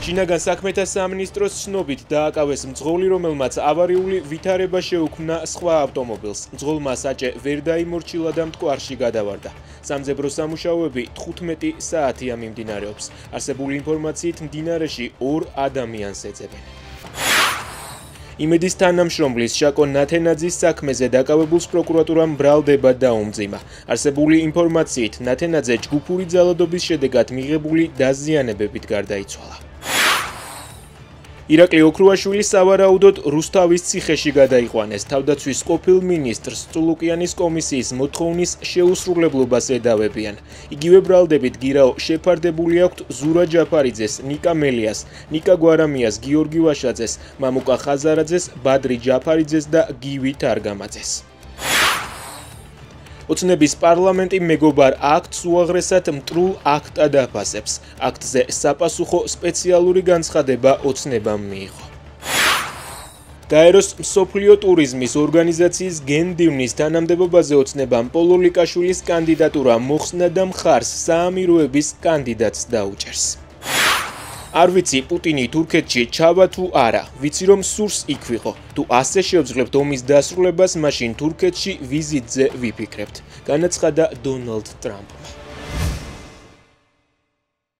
შინაგან საქმეთა სამინისტროს ცნობით დააკავეს მძღოლი, რომელმაც ავარიული ვითარება შეუქმნა სხვა ავტომობილს. მძღოლმა საჭე ვერ დაიმორჩილა და მტკვარში გადავარდა. სამძებრო სამუშაოები 15 საათია მიმდინარეობს. არსებული ინფორმაციით მდინარეში 2 ადამიანს ეძებენ. იმედის თანამშრომლის შაკო ნათენაძის საქმეზე დაკავებულს პროკურატურამ ბრალდება დაუმძიმა. არსებული ინფორმაციით ნათენაძე ჯგუფური ძალადობის შედეგად მიღებული დაზიანებებით გარდაიცვალა. ირაკლი ოქრუაშვილი სავარაუდოდ რუსთავის ციხეში გადაიყვანეს. თავდაცვის ყოფილ მინისტრს წულუკიანის კომისიის მოთხოვნის შეუსრულებლობას ედავებიან. იგივე ბრალდებით გირაო შეფარდებული აქვთ ზურა ჯაფარიძეს, ნიკა მელიას, ნიკა გვარამიას, გიორგი ვაშაძეს, მამუკა ხაზარაძეს, ბადრი ჯაფარიძეს და გივი თარგამაძეს. ოცნების პარლამენტი მეგობარ აქტს უაღრესად მტრულ აქტად აფასებს. აქტზე საპასუხო სპეციალური განცხადება ოცნებამ მიიღო. გაეროს მსოფლიო ტურიზმის ორგანიზაციის გენდივნის თანამდებობაზე ოცნებამ პოლოლიკაშვილის კანდიდატურა მოხსნა და მხარს საამიროების კანდიდატს დაუჭერს. არ ვიცი პუტინი თურქეთში ჩავა თუ არა, ვიცი რომ სურს იქ ვიყო. თუ ასე შევძლებთ ომის დასრულებას, მაშინ თურქეთში ვიზიტზე ვიფიქრებთ, განაცხადა დონალდ ტრამპმა.